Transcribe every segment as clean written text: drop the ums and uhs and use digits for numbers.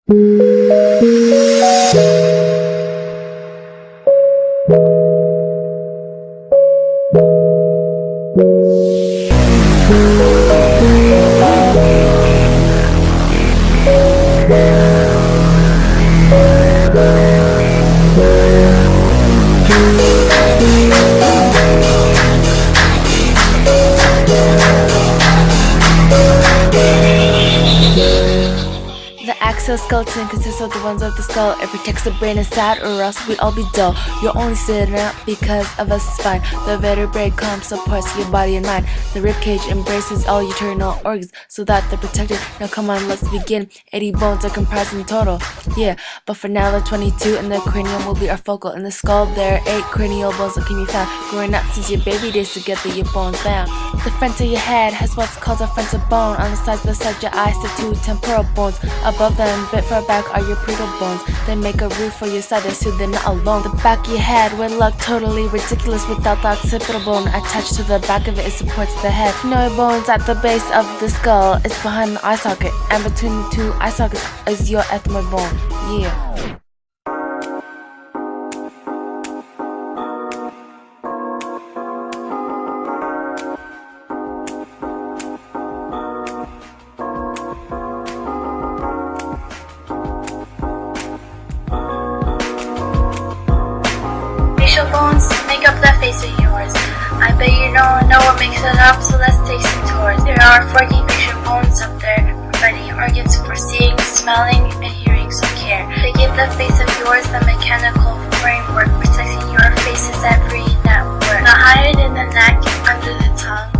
The axial skeleton consists of the bones of the skull. It protects the brain inside, or else we'd all be dull. You're only sitting up because of a spine. The vertebrae column supports your body and mind. The ribcage embraces all your internal organs so that they're protected. Now come on, let's begin. 80 bones are comprised in total. Yeah, but for now the 22 and the cranium will be our focal. In the skull there are 8 cranial bones that can be found. Growing up since your baby days together, your bones bound. The front of your head has what's called a frontal bone. On the sides beside your eyes, the 2 temporal bones. Above them, a bit far back, are your parietal bones. They make a roof for your sides so they're not alone. The back of your head would look totally ridiculous without the occipital bone attached to the back of it. It supports the head. No bones at the base of the skull. It's behind the eye socket, and between the 2 eye sockets is your ethmoid bone. Yeah. Facial bones make up the face of yours. I bet you don't know what makes it up, so let's take some tours. There are 14 facial bones up there, providing organs for seeing, smelling, and hearing some care. They give the face of yours the mechanical framework, protecting your face's every network. The higher in the neck, under the tongue,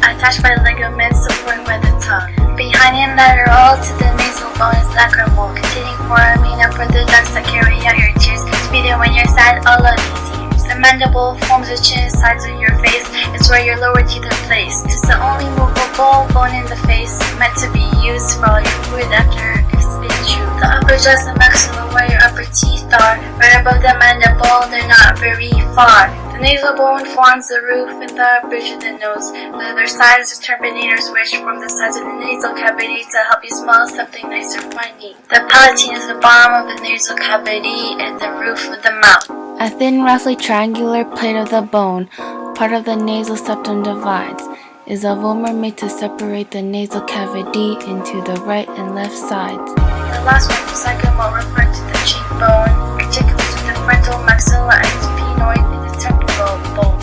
attached by ligaments supported by the tongue. Behind and lateral to the nasal bone is lacrimal, containing foramina for the ducts that carry out your tears to be there when you're sad. All of these years. The mandible forms the chin sides of your face. It's where your lower teeth are placed. It's the only movable bone in the face, meant to be used for all your food after it's been chewed. The upper jaw is the maxilla where your upper teeth are. Right above the mandible, they're not very far. The nasal bone forms the roof and the bridge of the nose. The other sides are terminators, which form the sides of the nasal cavity to help you smell something nice or funny. The palatine is the bottom of the nasal cavity and the roof of the mouth. A thin, roughly triangular plate of the bone, part of the nasal septum divides, is a vomer made to separate the nasal cavity into the right and left sides. The last one, the second one, referred to the cheekbone, articulates with the frontal maxilla and sphenoid in the temporal bone.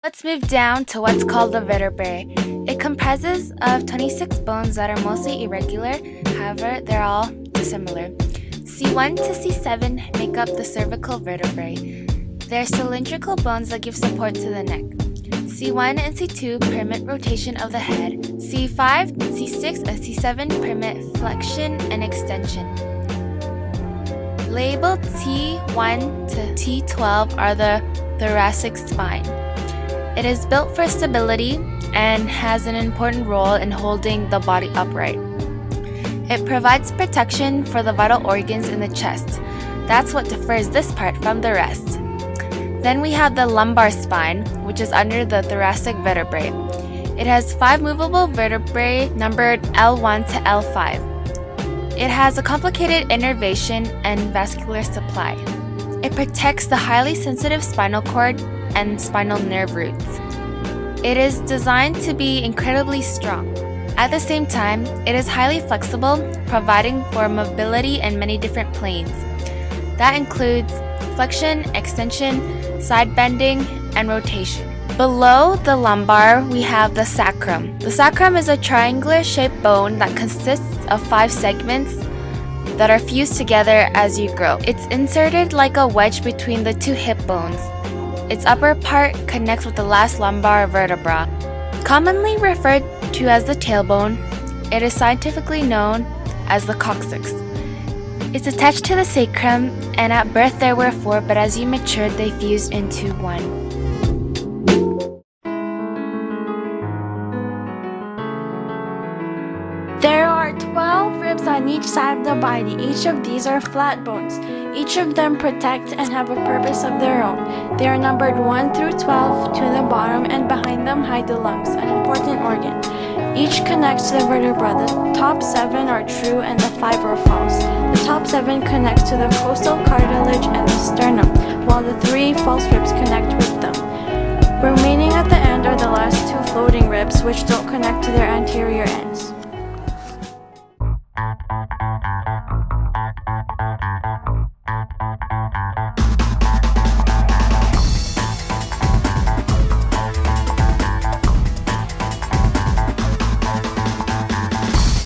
Let's move down to what's called the vertebrae. It comprises of 26 bones that are mostly irregular, however, they're all dissimilar. C1 to C7 make up the cervical vertebrae. They're cylindrical bones that give support to the neck. C1 and C2 permit rotation of the head. C5, C6, and C7 permit flexion and extension. Labeled T1 to T12 are the thoracic spine. It is built for stability and has an important role in holding the body upright. It provides protection for the vital organs in the chest. That's what differs this part from the rest. Then we have the lumbar spine, which is under the thoracic vertebrae. It has 5 movable vertebrae numbered L1 to L5. It has a complicated innervation and vascular supply. It protects the highly sensitive spinal cord and spinal nerve roots. It is designed to be incredibly strong. At the same time, it is highly flexible, providing for mobility in many different planes. That includes flexion, extension, side bending, and rotation. Below the lumbar, we have the sacrum. The sacrum is a triangular-shaped bone that consists of 5 segments that are fused together as you grow. It's inserted like a wedge between the 2 hip bones. Its upper part connects with the last lumbar vertebra. Commonly referred to as the tailbone, it is scientifically known as the coccyx. It's attached to the sacrum, and at birth there were 4, but as you matured they fused into 1. There are 12 ribs on each side of the body. Each of these are flat bones. Each of them protect and have a purpose of their own. They are numbered 1 through 12 to the bottom, and behind them hide the lungs, an important organ. Each connects to the vertebra. The top 7 are true and the 5 are false. The top 7 connects to the costal cartilage and the sternum, while the 3 false ribs connect with them. Remaining at the end are the last 2 floating ribs, which don't connect to their anterior end.